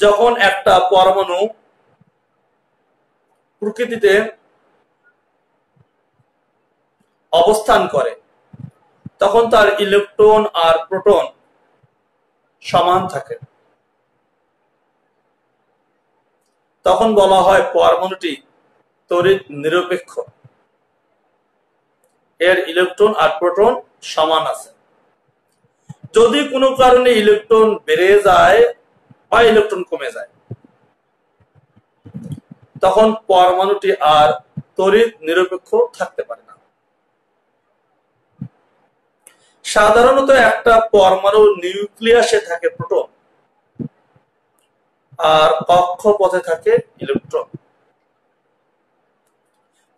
যখন একটা পরমাণু প্রকৃতিতে অবস্থান করে তখন তার ইলেকট্রন আর প্রোটন সমান থাকে, তখন বলা হয় পরমাণুটি তড়িৎ নিরপেক্ষ, এর ইলেকট্রন আর প্রোটন সমান আছে। যদি কোনো কারণে ইলেকট্রন বেড়ে যায় বা ইলেকট্রন কমে যায় তখন পরমাণুটি আর তড়িৎ নিরপেক্ষ থাকতে পারে না। সাধারণত একটা পরমাণুর নিউক্লিয়াসে থাকে প্রোটন আর কক্ষপথে থাকে ইলেকট্রন।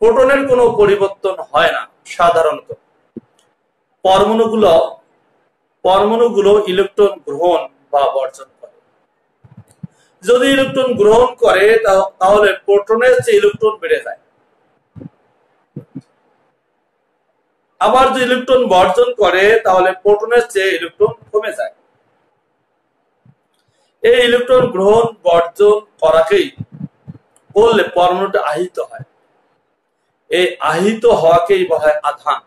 প্রোটনের কোনো পরিবর্তন হয় না। সাধারণত পরমাণুগুলো ইলেকট্রন গ্রহণ বা বর্জন করে। যদি ইলেকট্রন গ্রহণ করে তাহলে প্রোটনের চেয়ে ইলেকট্রন বেড়ে যায়, আবার যদি ইলেকট্রন বর্জন করে তাহলে প্রোটনের চেয়ে ইলেকট্রন কমে যায়। এই ইলেকট্রন গ্রহণ বর্জন করাকেই করলে পরমাণুটা আহিত হয়। এই আহিত হওয়াকেই বলা হয় আধান।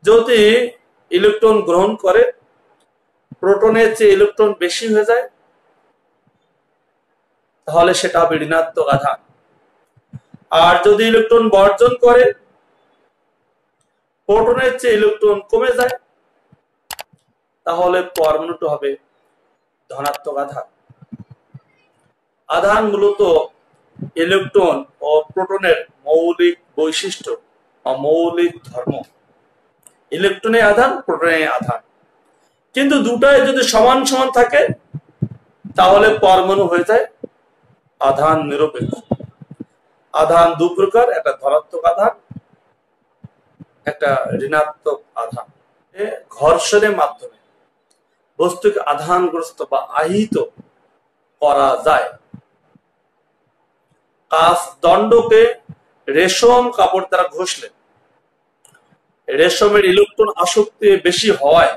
যদি ইলেকট্রন গ্রহণ করে প্রোটনের চেয়ে ইলেকট্রন বেশি হয়ে যায় তাহলে সেটা হবে ঋণাত্মক আধান। আর যদি ইলেকট্রন বর্জন করে প্রোটনের চেয়ে ইলেকট্রন কমে যায় তাহলে পরমাণুটা হবে ধনাত্মক আধান। আধান মূলত ইলেকট্রন ও প্রোটনের মৌলিক বৈশিষ্ট্য বা মৌলিক ধর্ম। ইলেকট্রনে আধান, প্রোটনে আধান, কিন্তু দুটাই যদি সমান সমান থাকে তাহলে পরমাণু হয়ে যায় আধান নিরপেক্ষ। আধান দু প্রকার, একটা ধনাত্মক আধান, একটা ঋণাত্মক আধান। ঘর্ষণের মাধ্যমে বস্তুকে আধানগ্রস্ত বা আহিত করা যায়। কাঁচ দণ্ডকে রেশম কাপড় দ্বারা ঘষলে রেশমের ইলেকট্রন আসক্তি বেশি হওয়ায়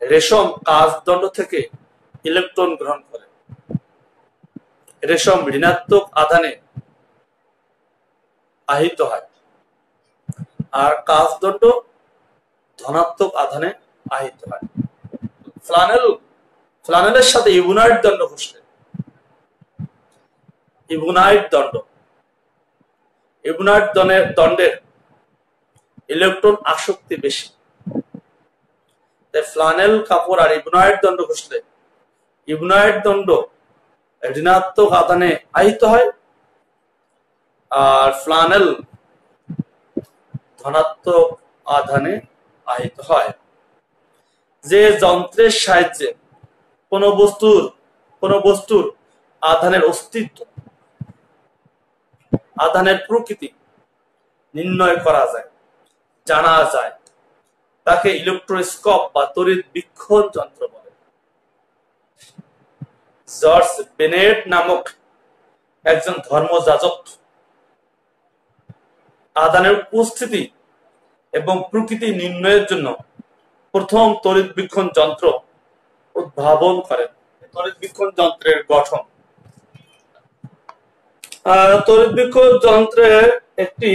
রেশম কাঁচ দণ্ড থেকে ইলেকট্রন গ্রহণ করে। রেশম ঋণাত্মক আধানে আহিত হয় আর কাঁচ দণ্ড ধনাত্মক আধানে আহিত হয়। ফ্লানেলের সাথে ইবুনাইট দণ্ড ঘষলে ইবুনাইট দণ্ডের ইলেকট্রন আসক্তি বেশি। ফ্লানেল কাপড় আর ইবুনাইট দণ্ড ঘষলে ইবুনাইট দণ্ড ঋণাত্মক আধানে আহিত হয় আর ফ্লানেল ধনাত্মক আধানে আহিত হয়। যে যন্ত্রের সাহায্যে কোন বস্তুর আধানের অস্তিত্ব, আধানের প্রকৃতি নির্ণয় করা যায়, জানা যায়, তাকে ইলেকট্রোস্কোপ বা তড়িৎ বীক্ষণ যন্ত্র বলে। জর্জ বেনেট নামক একজন ধর্মযাজক আধানের উপস্থিতি এবং প্রকৃতি নির্ণয়ের জন্য প্রথম তড়িৎ বীক্ষণ যন্ত্র উদ্ভাবন করেন। তড়িৎ বীক্ষণ যন্ত্রের গঠন। তড়িৎ বীক্ষণ যন্ত্রের একটি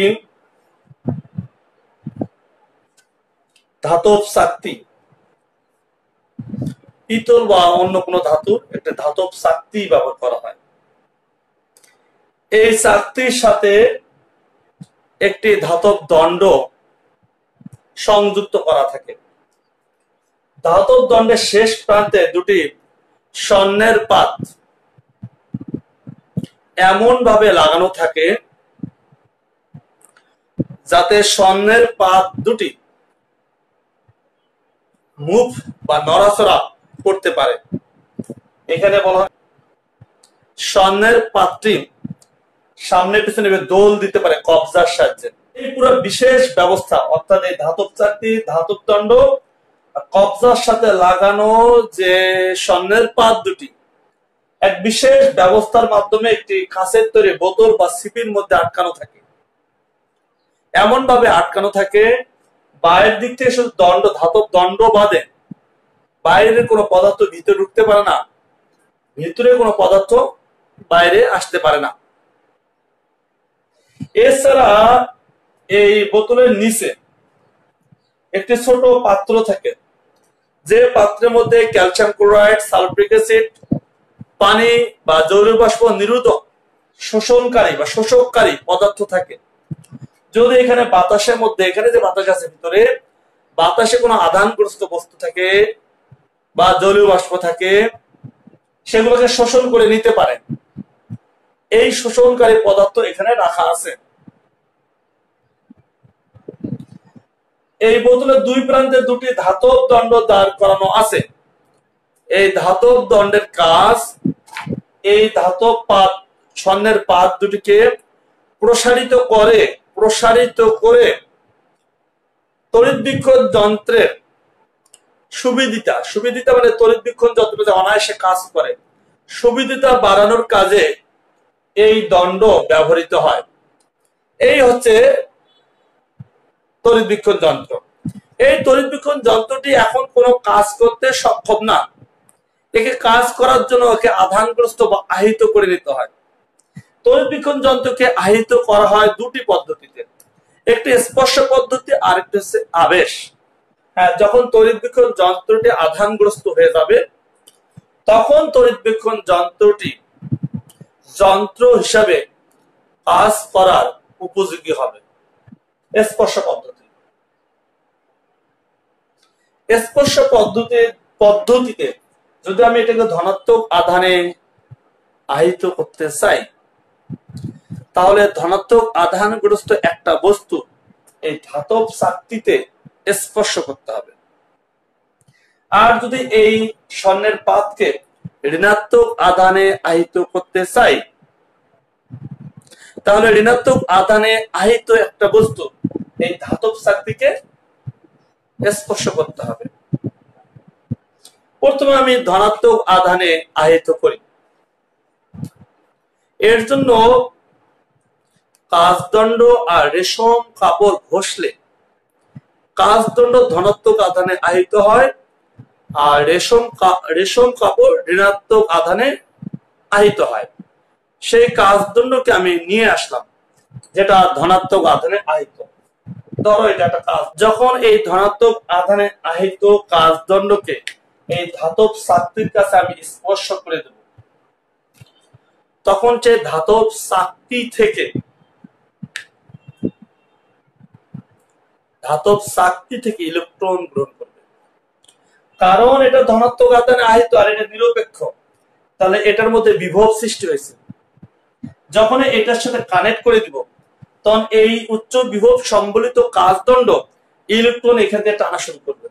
ধাতব চাকতি, পিতল বা অন্য কোনো ধাতুর একটা ধাতব চাকতি ব্যবহার করা হয়। এই চাকতির সাথে একটি ধাতব দণ্ড সংযুক্ত করা থাকে। ধাতব দণ্ডের শেষ প্রান্তে দুটি স্বর্ণের পাত এমন ভাবে লাগানো থাকে যাতে স্বর্ণের পাত দুটি মুভ বা নড়াচড়া করতে পারে। এখানে বলা হয় স্বর্ণের পাতটি সামনে পিছনে দোল দিতে পারে কবজার সাহায্যে। এই পুরো বিশেষ ব্যবস্থা, অর্থাৎ এই ধাতব চাকতি, ধাতব দণ্ড, কবজার সাথে লাগানো যে স্বর্ণের পাত দুটি এক বিশেষ ব্যবস্থার মাধ্যমে একটি কাঁচের তৈরি বোতল বা ছিপির মধ্যে আটকানো থাকে। এমন ভাবে আটকানো থাকে বাইরের দিক থেকে শুধু ধাতব দণ্ড বাদে বাইরের কোনো পদার্থ ভিতরে ঢুকতে পারে না, ভিতরে কোনো পদার্থ বাইরে আসতে পারে না। এছাড়া এই বোতলের নিচে একটি ছোট পাত্র থাকে, যে পাত্রের মধ্যে ক্যালসিয়াম ক্লোরাইড, সালফ্রিক অ্যাসিড, পানি বা জলীয় বাষ্প নিরোধক, শোষণকারী বা শোষককারী পদার্থ থাকে। যদি এখানে বাতাসের মধ্যে, এখানে যে বাতাস আছে ভিতরে, বাতাসে কোনো আধানগ্রস্ত বস্তু থাকে বা জলীয় বাষ্প থাকে, সেগুলোকে শোষণ করে নিতে পারে। এই শোষণকারী পদার্থ এখানে রাখা আছে। এই বোতলের দুই প্রান্তে দুটি ধাতব দণ্ড দাঁড় করানো আছে। এই ধাতব দণ্ডের কাজ এই ধাতব পাত, স্বর্ণের পাত দুটিকে প্রসারিত করে তড়িৎবীক্ষণ যন্ত্রের সুবিদিতা মানে তড়িৎবীক্ষণ যন্ত্র অনায়াসে কাজ করে, সুবিদিতা বাড়ানোর কাজে এই দণ্ড ব্যবহৃত হয়। এই হচ্ছে তড়িৎবীক্ষণ যন্ত্র। এই তড়িৎবীক্ষণ যন্ত্রটি এখন কোনো কাজ করতে সক্ষম না। একে কাজ করার জন্য একে আধানগ্রস্ত বা আহিত করে নিতে হয়। তড়িৎবীক্ষণ যন্ত্রকে আহিত করা হয় দুটি পদ্ধতিতে, একটি স্পর্শ পদ্ধতি আর একটি হচ্ছে আবেশ। হ্যাঁ, যখন তড়িৎবীক্ষণ যন্ত্রটি আধানগ্রস্ত হয়ে যাবে তখন তড়িৎবীক্ষণ যন্ত্রটি যন্ত্র হিসাবে কাজ করার উপযোগী হবে। স্পর্শ পদ্ধতিতে যদি আমি এটাকে ধনাত্মক আধানে আহিত করতে চাই, তাহলে ধনাত্মক আধানগ্রস্ত একটা বস্তু এই ধাতব চাকতিতে স্পর্শ করতে হবে। আর যদি এই স্বর্ণের পাতকে ঋণাত্মক আধানে আহিত করতে চাই, তাহলে ঋণাত্মক আধানে আহিত একটা বস্তু এই ধাতব চাকতিকে স্পর্শ করতে হবে। প্রথমে আমি ধনাত্মক আধানে আহিত করি। এর জন্য কাচদণ্ড আর রেশম কাপড় ঘষলে কাচদণ্ড ধনাত্মক আধানে আহিত হয়, আর রেশম কাপড় ঋণাত্মক আধানে আহিত হয়। সেই কাচদণ্ডকে আমি নিয়ে আসলাম, যেটা ধনাত্মক আধানে আহিত। ধরো এটা একটা কাজ। যখন এই ধনাত্মক আধানে আহিত কাচদণ্ডকে এই ধাতব চাকতির কাছে আমি স্পর্শ করে দেব, তখন সে ধাতব চাকতি থেকে ইলেকট্রন গ্রহণ করবে। কারণ এটা ধনাত্মক আধানে আহিত আর এটা নিরপেক্ষ, তাহলে এটার মধ্যে বিভব সৃষ্টি হয়েছে। যখন এটার সাথে কানেক্ট করে দিব, তখন এই উচ্চ বিভব সম্বলিত কাচদণ্ড ইলেকট্রন এখান থেকে টানা শুরু করবে।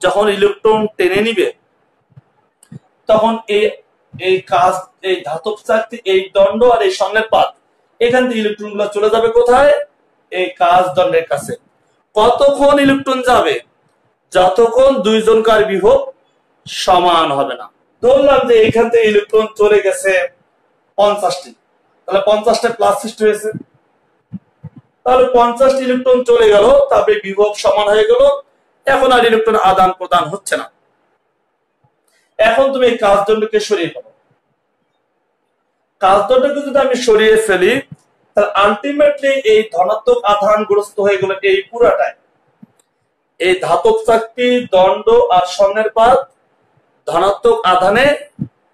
যখন ইলেকট্রন টেনে নিবে, তখন এই ধাতব চাকতি, এই দণ্ড আর এই স্বর্ণের পাত, এখান থেকে ইলেকট্রন গুলো চলে যাবে কোথায়? এই কাচদণ্ডের কাছে। কতক্ষণ ইলেকট্রন যাবে? যতক্ষণ দুইজনকার বিভব সমান হবে না। ধরলাম যে এখান থেকে ইলেকট্রন চলে গেছে 50টি, তাহলে 50টা প্লাস সৃষ্টি হয়েছে, তাহলে 50টি ইলেকট্রন চলে গেল, তারপরে বিভব সমান হয়ে গেল। এখন আর ইলেকট্রন আদান প্রদান হচ্ছে না। এখন তুমি এই কাচদণ্ডকে সরিয়ে ফেলো। কাচদণ্ডকে যদি আমি সরিয়ে ফেলি, তাহলে আলটিমেটলি এই ধনাত্মক আধানগ্রস্ত হয়ে গেল এই পুরাটাই। এই ধাতব চাকতি, দণ্ড আর স্বর্ণের পাত ধনাত্মক আধানে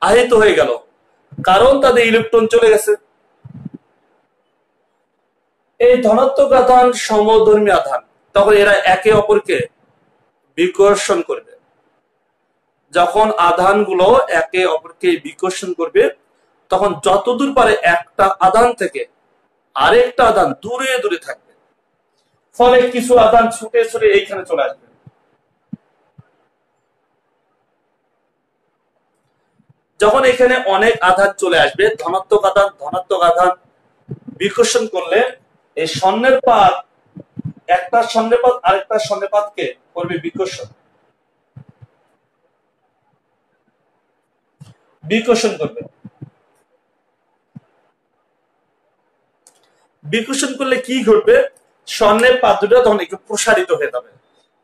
আহিত হয়ে গেল, কারণ তাদের ইলেকট্রন চলে গেছে। এই ধনাত্মক আধান সমধর্মী আধান, তখন এরা একে অপরকে বিকর্ষণ করবে। যখন আধানগুলো একে অপরকে বিকর্ষণ করবে, তখন যতদূর পারে একটা আধান থেকে আরেকটা আধান দূরে দূরে থাকবে, ফলে কিছু আধান ছুটে ছুটে এইখানে চলে আসবে। যখন এখানে অনেক আধান চলে আসবে, ধনাত্মক আধান বিকর্ষণ করলে এই স্বর্ণের পাত, একটা স্বর্ণের পাত আরেকটা স্বর্ণের পাতকে করবে বিকর্ষণ করবে। বিকর্ষণ করলে কি ঘটবে? স্বর্ণের পাত দুটো তখন একটু প্রসারিত হয়ে যাবে।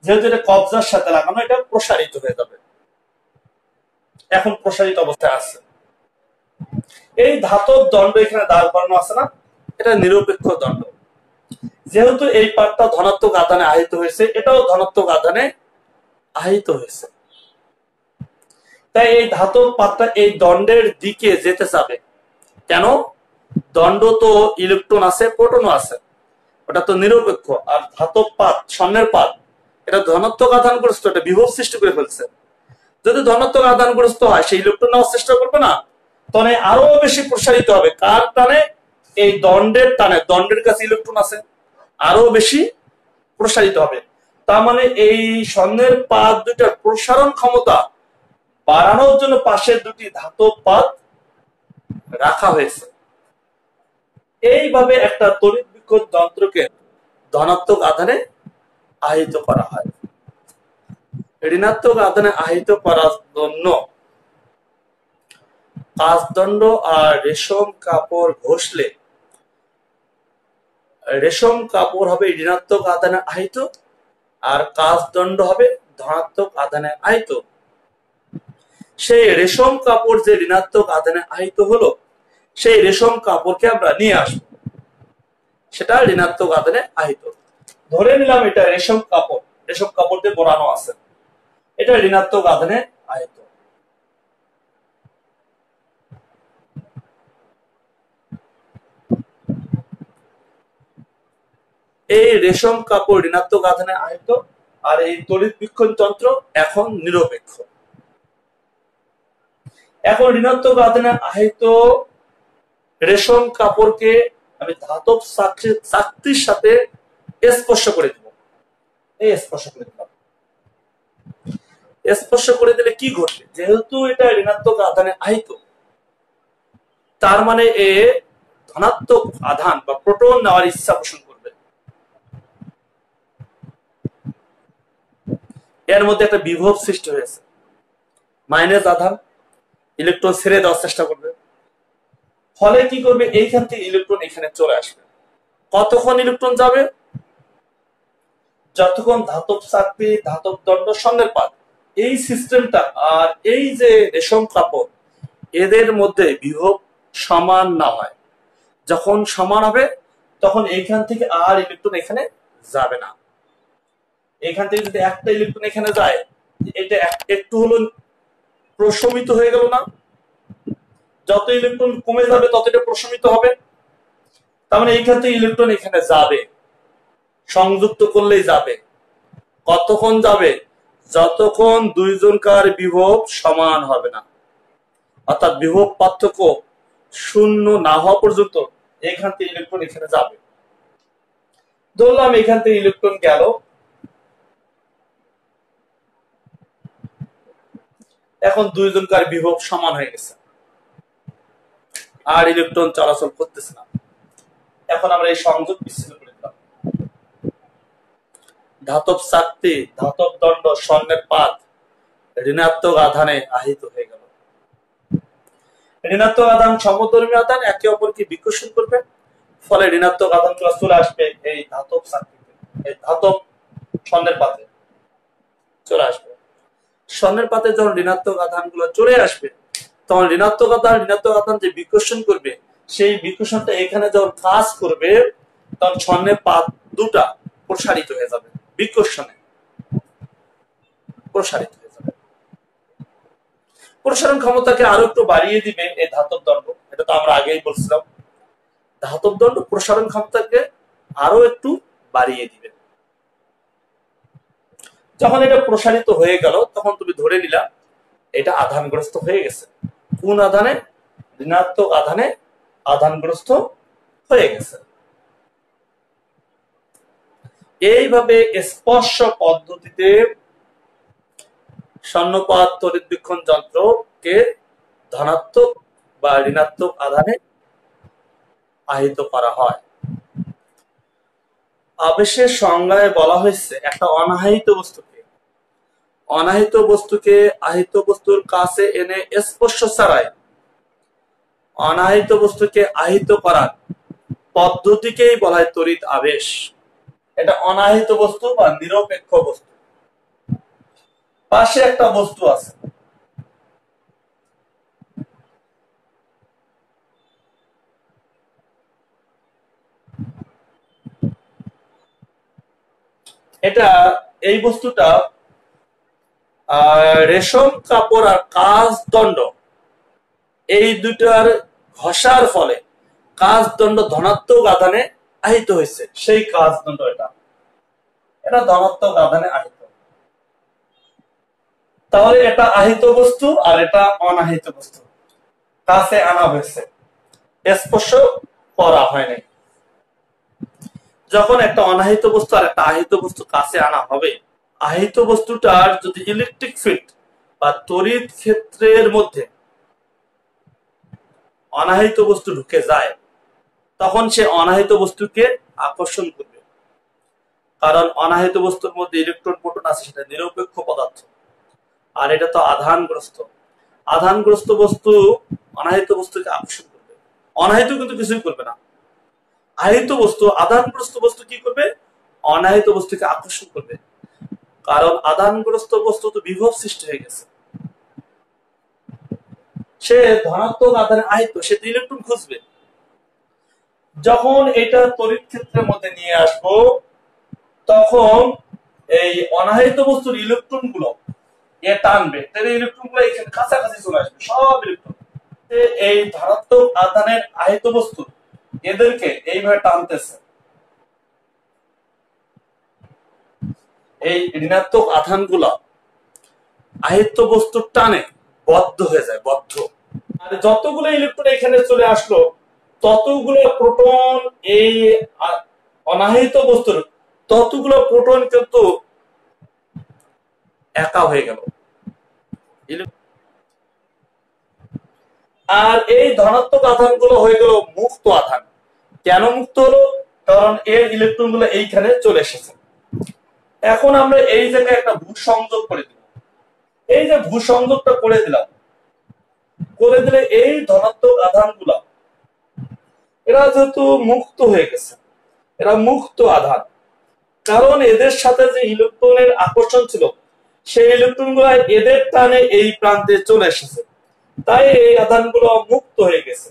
যেহেতু এটা কবজার সাথে লাগানো, এটা প্রসারিত হয়ে যাবে। এখন প্রসারিত অবস্থায় আছে। এই ধাতব দণ্ড এখানে দাঁড় করানো আছে না, এটা নিরপেক্ষ দণ্ড। যেহেতু এই পার্টটা ধনাত্মক আধানে আহিত হয়েছে, এটাও ধনাত্মক আধানে আহিত হয়েছে, তাই এই ধাতব পাতটা এই দণ্ডের দিকে যেতে চাবে। কেন? দণ্ড তো ইলেকট্রন আছে, প্রোটনও আছে, ওটা তো নিরপেক্ষ। আর ধাতব পাত, স্বর্ণের পাত, এটা ধনাত্মক আধানগ্রস্ত, এটা বিভব সৃষ্টি করে ফেলছে। যদি ধনাত্মক আধানগ্রস্ত হয়, সেই ইলেকট্রন নেওয়ার চেষ্টা করবে না, তখন আরো বেশি প্রসারিত হবে। কার টানে? এই দণ্ডের টানে। দণ্ডের কাছে ইলেকট্রন আছে, আরো বেশি প্রসারিত হবে। তার মানে এই স্বর্ণের পাত দুইটার প্রসারণ ক্ষমতা বাড়ানোর জন্য পাশের দুটি ধাতব পাত রাখা হয়েছে। এইভাবে একটা তড়িৎ বিক্ষোভ যন্ত্রকে ধনাত্মক আধানে আহিত করা হয়। ঋণাত্মক আধানে আহিত করার জন্য কাচদণ্ড আর রেশম কাপড় ঘষলে রেশম কাপড় হবে ঋণাত্মক আধানে আহিত, আর কাচদণ্ড হবে ধনাত্মক আধানে আহিত। সেই রেশম কাপড় যে ঋণাত্মক আধানে আহিত হলো, সেই রেশম কাপড়কে আমরা নিয়ে আসবো, সেটা ঋণাত্মক আধানে আহিত। ধরে নিলাম এটা রেশম কাপড়, রেশম কাপড় দিয়ে বোনানো আছে, এটা ঋণাত্মক আধানে আহিত। এই রেশম কাপড় ঋণাত্মক আধানে আহিত, আর এই তড়িৎ বিক্ষোভ যন্ত্র এখন নিরপেক্ষ। এখন ঋণাত্মক আধানে আহিত রেশম কাপড়কে আমি ধাতব চাকতির সাথে স্পর্শ করে দিব। এই স্পর্শ করে দিলাম। স্পর্শ করে দিলে কি ঘটবে? যেহেতু এটা ঋণাত্মক আধানে আহিত, তার মানে এ ধনাত্মক আধান বা প্রোটন নেওয়ার ইচ্ছা পোষণ করবে। এর মধ্যে একটা বিভব সৃষ্টি হয়েছে, মাইনাস আধান ইলেকট্রন ছেড়ে দেওয়ার চেষ্টা করবে। ফলে কি করবে? এইখান থেকে ইলেকট্রন এখানে চলে আসবে। কতক্ষণ ইলেকট্রন যাবে? যতক্ষণ ধাতব চাকতি, ধাতব দণ্ড, স্বর্ণের পাত, এই সিস্টেমটা আর এই যে রেশম কাপড়, এদের মধ্যে বিভব সমান না হয়। যখন সমান হবে, তখন এইখান থেকে আর ইলেকট্রন এখানে যাবে না। এখান থেকে যদি একটা ইলেকট্রন এখানে যায়, এটা একটু হলো প্রশমিত হয়ে গেল না? যত ইলেকট্রন কমে যাবে তত এটা প্রশমিত হবে। তার মানে এইখান থেকে ইলেকট্রন এখানে যাবে, সংযুক্ত করলেই যাবে। কতক্ষণ যাবে? যতক্ষণ দুইজনকার বিভব সমান হবে না, অর্থাৎ বিভব পার্থক্য শূন্য না হওয়া পর্যন্ত এখান থেকে ইলেকট্রন এখানে যাবে। ধরলাম এখান থেকে ইলেকট্রন গেল, এখন দুইজনকার বিভব সমান হয়ে গেছে, আর ইলেকট্রন চলাচল করতেছে না। এখন আমরা এই সংযোগ বিচ্ছিন্ন করে দিলাম। ধাতব চাকতি, ধাতব দণ্ড, স্বর্ণের পাত ঋণাত্মক আধানে আহিত হয়ে গেল। ঋণাত্মক আধান সমধর্মী আধান একে অপরকে বিকর্ষণ করবে, ফলে ঋণাত্মক আধান চলে আসবে এই ধাতব চাকতিতে, এই ধাতব স্বর্ণের পাতে চলে আসবে। স্বর্ণের পাতে যখন ঋণাত্মক আধান গুলো চলে আসবে, তখন ঋণাত্মক আধান যে বিকর্ষণ করবে, সেই বিকর্ষণটা এখানে যখন কাজ করবে, তখন স্বর্ণের পাত দুটা প্রসারিত হয়ে যাবে, বিকর্ষণে প্রসারিত হয়ে যাবে। প্রসারণ ক্ষমতাকে আরো একটু বাড়িয়ে দিবে এই ধাতব দণ্ড। এটা তো আমরা আগেই বলছিলাম, ধাতব দণ্ড প্রসারণ ক্ষমতাকে আরো একটু বাড়িয়ে দিবে। যখন এটা প্রসারিত হয়ে গেল, তখন তুমি ধরে নিলা এটা আধানগ্রস্ত হয়ে গেছে। কোন আধানে? ঋণাত্মক আধানে আধানগ্রস্ত হয়ে গেছে। এইভাবে স্পর্শ পদ্ধতিতে স্বর্ণপাত তড়িৎ বীক্ষণ যন্ত্রকে ধনাত্মক বা ঋণাত্মক আধানে আহিত করা হয়। আবেশের সংজ্ঞায় বলা হয়েছে একটা অনাহিত বস্তুকে আহিত বস্তুর কাছে এনে স্পর্শ ছাড়াই অনাহিত বস্তুকে আহিত করার পদ্ধতিকেই বলা হয় তড়িৎ আবেশ। এটা অনাহিত বস্তু বা নিরপেক্ষ বস্তু। পাশে একটা বস্তু আছে, এটা এই বস্তুটা রেশম কাপড় আর কাঁচ দণ্ড এই দুটার ঘষার ফলে কাঁচ দণ্ড ধনাত্মক আধানে আহিত হয়েছে। সেই কাঁচ দণ্ড এটা এটা ধনাত্মক আধানে আহিত। তাহলে এটা আহিত বস্তু আর এটা অনাহিত বস্তু কাছে আনা হয়েছে, স্পর্শ করা হয়নি। যখন একটা অনাহিত বস্তু আর একটা আহিত বস্তু কাছে আনা হবে, আহিত বস্তুটার যদি ইলেকট্রিক ফিল্ড বা তড়িৎ ক্ষেত্রের মধ্যে অনাহিত বস্তু ঢুকে যায়, তখন সে অনাহিত বস্তুকে আকর্ষণ করবে। কারণ অনাহিত বস্তুর মধ্যে ইলেকট্রন প্রোটন আছে, সেটা নিরপেক্ষ পদার্থ, আর এটা তো আধানগ্রস্ত। আধানগ্রস্ত বস্তু অনাহিত বস্তুকে আকর্ষণ করবে। অনাহিত কিন্তু কিছুই করবে না। আহিত বস্তু, আধানগ্রস্ত বস্তু কি করবে? অনাহিত বস্তুকে আকর্ষণ করবে। কারণ আধানগ্রস্ত বস্তু তো বিভব সৃষ্টি হয়ে গেছে, সে ধনাত্মক আধানে আহিত, সে তো ইলেকট্রন খুঁজবে। যখন এটা তড়িৎ ক্ষেত্রের মধ্যে নিয়ে আসবো, তখন এই অনাহিত বস্তুর ইলেকট্রন গুলো এ টানবে, ইলেকট্রন গুলো এখানে কাছাকাছি চলে আসবে, সব ইলেকট্রন এই ধনাত্মক আধানের আহিত বস্তু এদেরকে এইভাবে টানতেছে। এই ঋণাত্মক আধান গুলা আহিত বস্তুর টানে বদ্ধ হয়ে যায়, বদ্ধ। আর যতগুলো ইলেকট্রন এখানে চলে আসলো, ততগুলো প্রোটন এই অনাহিত বস্তুর ততগুলো প্রোটন কিন্তু একা হয়ে গেল। আর এই ধনাত্মক আধান গুলো হয়ে গেল মুক্ত আধান। কেন মুক্ত হলো? কারণ এর ইলেকট্রন গুলো এইখানে চলে এসেছে। এখন আমরা এই জায়গায় একটা ভূসংযোগ করে দিব। এই যে ভূসংযোগটা করে দিলাম, করে দিলে এই ধনাত্মক আধান গুলা এরা যেহেতু মুক্ত হয়ে গেছে, এরা মুক্ত আধান, কারণ এদের সাথে যে ইলেকট্রনের আকর্ষণ ছিল, সেই ইলেকট্রন গুলা এদের টানে এই প্রান্তে চলে এসেছে, তাই এই আধানগুলো মুক্ত হয়ে গেছে।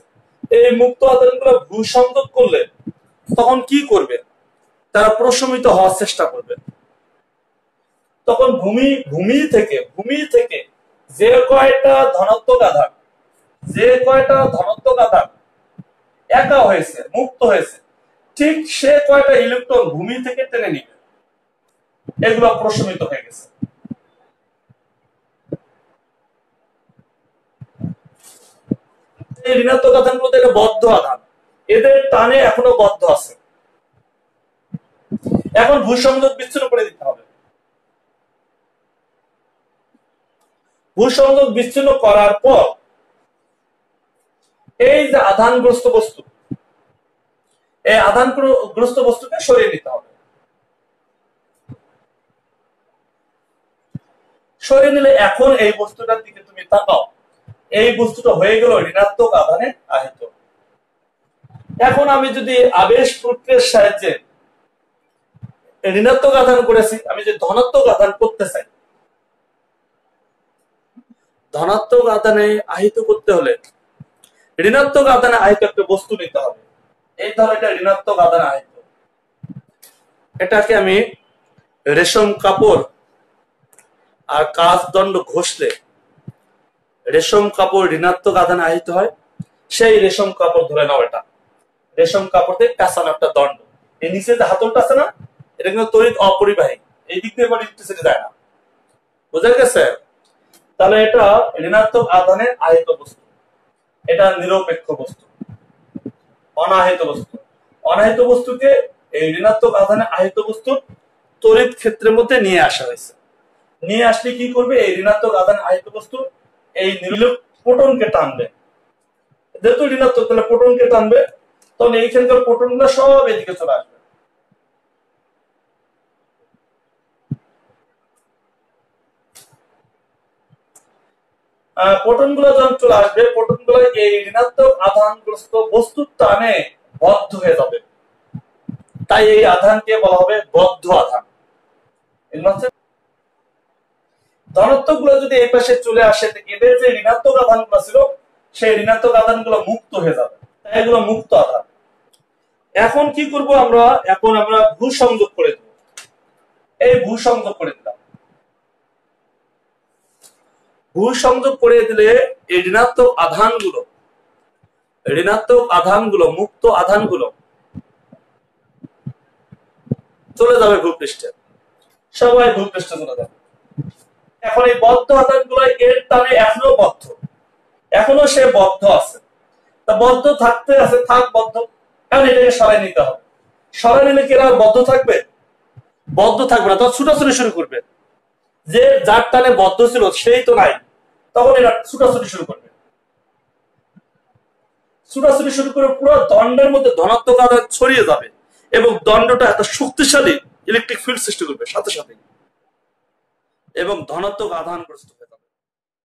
এই মুক্ত আধানগুলো ভূসংযোগ করলে তখন কি করবে? তারা প্রশমিত হওয়ার চেষ্টা করবে। তখন ভূমি থেকে যে কয়টা ধনাত্মক আধান একা হয়েছে, মুক্ত হয়েছে, ঠিক সে কয়টা ইলেকট্রন ভূমি থেকে টেনে নিবে, এগুলো প্রশমিত হয়ে গেছে। এই ঋণাত্মক আধানগুলো এটা বদ্ধ আধান, এদের টানে এখনো বদ্ধ আছে। এখন ভূসংযোগ বিচ্ছিন্ন করে দিতে হবে। ভূসংযোগ বিচ্ছিন্ন করার পর এই যে আধানগ্রস্ত বস্তু, এই আধানগ্রস্ত বস্তুকে সরিয়ে নিতে হবে। সরিয়ে নিলে এখন এই বস্তুটার দিকে তুমি তাকাও, এই বস্তুটা হয়ে গেল ঋণাত্মক আধানে আহিত। এখন আমি যদি আবেশ প্রক্রিয়ার সাহায্যে ঋণাত্মক আধান করেছি, আমি যে ধনাত্মক আধান করতে চাই, ধনাত্মক আধানে আহিত করতে হলে ঋণাত্মক আধানে আহিত একটা বস্তু নিতে হবে। এই ধরো এটা ঋণাত্মক আধানে আহিত, এটাকে আমি রেশম কাপড় আর কাঁচ দণ্ড ঘষলে রেশম কাপড় ঋণাত্মক আধানে আহিত হয়। সেই রেশম কাপড় ধরে নাও, এটা রেশম কাপড়ে কাঁচানো একটা দণ্ড, এই নিচে যে হাতলটা আছে না, এটা কিন্তু তড়িৎ অপরিবাহী, এই দিক দিয়ে ইলেকট্রিসিটি যায় না। বুঝা গেছে? তাহলে এটা ঋণাত্মক আধানে আহিত বস্তু, এটা নিরপেক্ষ বস্তু, অনাহিত বস্তু। অনাহিত বস্তুকে এই ঋণাত্মক আধানে আহিত বস্তুর তড়িৎ ক্ষেত্রের মধ্যে নিয়ে আসা হয়েছে। নিয়ে আসলে কি করবে? এই ঋণাত্মক আধানে আহিত বস্তু এই প্রোটনকে টানবে। যেহেতু ঋণাত্মক, তাহলে প্রোটনকে টানবে, তখন এইখানকার প্রোটন গুলো সব এদিকে চলে আসবে। প্রোটন গুলো যখন চলে আসবে, প্রোটন গুলো এই ঋণাত্মক আধানগ্রস্ত বস্তুর টানে বদ্ধ হয়ে যাবে, তাই এই আধানকে বলা হবে বদ্ধ আধান। ধনাত্মক গুলো যদি এই পাশে চলে আসে, এদের যে ঋণাত্মক আধান গুলো ছিল সেই ঋণাত্মক আধান গুলো মুক্ত হয়ে যাবে, তাই এগুলো মুক্ত আধান। এখন কি করব আমরা, এখন আমরা ভূ সংযোগ করে দেব। এই ভূ সংযোগ করে দিলাম। ভূ সংযোগ করে দিলে এই ঋণাত্মক আধানগুলো মুক্ত আধানগুলো চলে যাবে ভূপৃষ্ঠে, সবাই ভূপৃষ্ঠে চলে যাবে। এখন এই বদ্ধ আধানগুলো এর টানে এখনো সে বদ্ধ আছে, তা বদ্ধ থাকতে আছে, থাক বদ্ধ। এখন এটাকে সরাই নিতে হবে। সরাই নিলে কি এরা বদ্ধ থাকবে? বদ্ধ থাকবে না, তখন ছুটাছুটি শুরু করবে। যে যার টানে বদ্ধ ছিল সেই তো নাই, তখন এরা ছুটাছুটি শুরু করবে। ছুটাছুটি শুরু করে পুরো দণ্ডের মধ্যে ধনাত্মক আধান ছড়িয়ে যাবে এবং দণ্ডটা একটা শক্তিশালী ইলেকট্রিক ফিল্ড সৃষ্টি করবে সাথে সাথে, এবং ধনাত্মক আধান প্রস্তুত হবে।